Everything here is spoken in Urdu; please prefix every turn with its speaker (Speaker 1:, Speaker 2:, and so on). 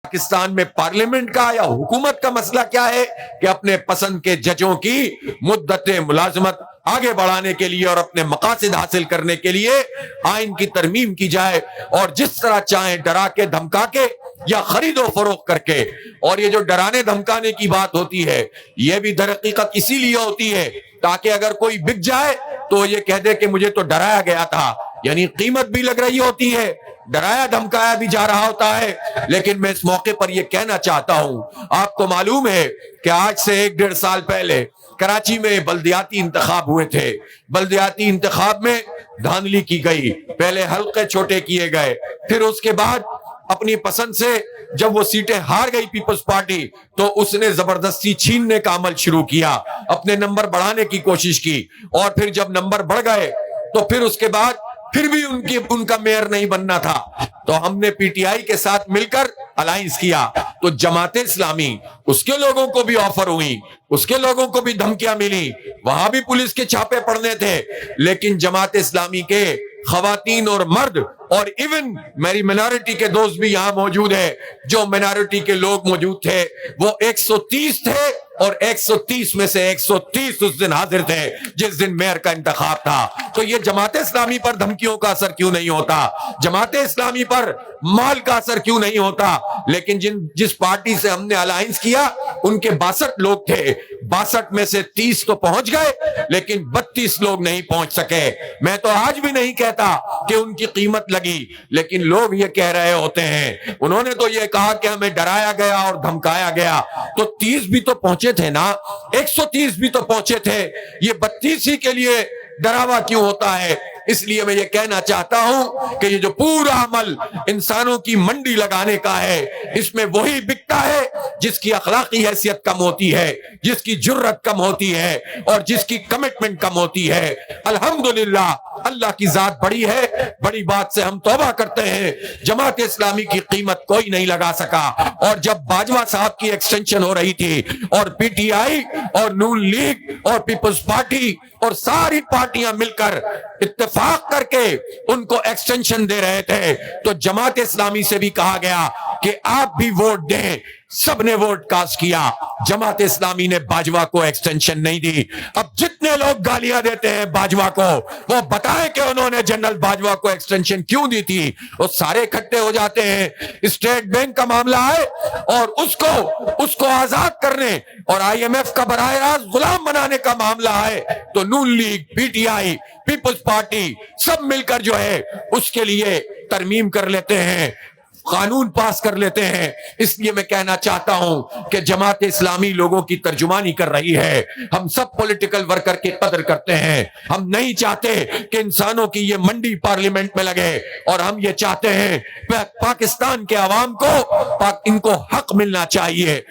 Speaker 1: پاکستان میں پارلیمنٹ کا یا حکومت کا مسئلہ کیا ہے کہ اپنے پسند کے ججوں کی مدت ملازمت آگے بڑھانے کے لیے اور اپنے مقاصد حاصل کرنے کے لیے آئین کی ترمیم کی جائے، اور جس طرح چاہیں ڈرا کے دھمکا کے یا خرید و فروخت کر کے۔ اور یہ جو ڈرانے دھمکانے کی بات ہوتی ہے یہ بھی در حقیقت اسی لیے ہوتی ہے تاکہ اگر کوئی بک جائے تو یہ کہہ دے کہ مجھے تو ڈرایا گیا تھا، یعنی قیمت بھی لگ رہی ہوتی ہے، ڈرایا دھمکایا بھی جا رہا ہوتا ہے۔ لیکن میں اس موقع پر یہ کہنا چاہتا ہوں، آپ کو معلوم ہے کہ آج سے 1-1.5 سال پہلے کراچی میں بلدیاتی انتخاب ہوئے تھے۔ بلدیاتی انتخاب میں دھاندلی کی گئی، پہلے حلقے چھوٹے کیے گئے، پھر اس کے بعد اپنی پسند سے جب وہ سیٹیں ہار گئی پیپلز پارٹی تو اس نے زبردستی چھیننے کا عمل شروع کیا، اپنے نمبر بڑھانے کی کوشش کی، اور پھر جب نمبر بڑھ گئے تو پھر اس کے بعد پھر بھی ان کا میئر نہیں بننا تھا تو ہم نے پی ٹی آئی کے ساتھ مل کر الائنس کیا، تو جماعت اسلامی اس کے لوگوں کو بھی آفر ہوئی، اس کے لوگوں کو بھی دھمکیاں ملی، وہاں بھی پولیس کے چھاپے پڑنے تھے، لیکن جماعت اسلامی کے خواتین اور مرد اور ایون میری مینارٹی کے دوست بھی یہاں موجود ہیں، جو مینارٹی کے لوگ موجود تھے وہ 130 تھے، اور 130 میں سے 130 اس دن حاضر تھے جس دن میئر کا انتخاب تھا۔ تو یہ جماعت اسلامی پر دھمکیوں کا اثر کیوں نہیں ہوتا؟ جماعت اسلامی پر مال کا اثر کیوں نہیں ہوتا؟ لیکن جس پارٹی سے ہم نے الائنس کیا ان کے 62 لوگ تھے، 62 میں سے 30 تو پہنچ گئے لیکن 32 لوگ نہیں پہنچ سکے۔ میں تو آج بھی نہیں کہتا کہ ان کی قیمت لگی، لیکن لوگ یہ کہہ رہے ہوتے ہیں، انہوں نے تو یہ کہا کہ ہمیں ڈرایا گیا اور دھمکایا گیا، تو 30 بھی تو پہنچے تھے نا، 130 بھی تو پہنچے تھے، یہ 32 ہی کے لیے ڈراوا کیوں ہوتا ہے؟ اس لیے میں یہ کہنا چاہتا ہوں کہ یہ جو پورا عمل انسانوں کی منڈی لگانے کا ہے، اس میں وہی بکتا ہے جس کی اخلاقی حیثیت کم ہوتی ہے، جس کی جرت کم ہوتی ہے، اور جس کی کمٹمنٹ کم ہوتی ہے۔ الحمدللہ اللہ کی ذات بڑی ہے، بڑی بات سے ہم توبہ کرتے ہیں، جماعت اسلامی کی قیمت کوئی نہیں لگا سکا۔ اور جب باجوہ صاحب کی ایکسٹینشن ہو رہی تھی اور پی ٹی آئی اور نون لیگ اور پیپلز پارٹی اور ساری پارٹیاں مل کر اتفاق کر کے ان کو ایکسٹینشن دے رہے تھے تو جماعت اسلامی سے بھی کہا گیا کہ آپ بھی ووٹ دیں، سب نے ووٹ کاسٹ کیا، جماعت اسلامی نے باجوہ کو ایکسٹینشن نہیں دی۔ اب جتنے لوگ گالیاں دیتے ہیں باجوہ کو وہ بتائیں کہ انہوں نے جنرل باجوہ کو ایکسٹینشن کیوں دی تھی، وہ سارے اکٹھے ہو جاتے ہیں۔ اسٹیٹ بینک کا معاملہ ہے اور اس کو آزاد کرنے اور آئی ایم ایف کا براہ راست غلام بنانے کا معاملہ ہے تو Noon League, P T I, peoples party سب مل کر جو ہے اس کے لیے ترمیم کر لیتے ہیں، قانون پاس کر لیتے ہیں۔ اس لیے میں کہنا چاہتا ہوں کہ جماعت اسلامی لوگوں کی ترجمانی کر رہی ہے، ہم سب پولیٹیکل ورکر کی قدر کرتے ہیں، ہم نہیں چاہتے کہ انسانوں کی یہ منڈی پارلیمنٹ میں لگے، اور ہم یہ چاہتے ہیں پاکستان کے عوام کو ان کو حق ملنا چاہیے۔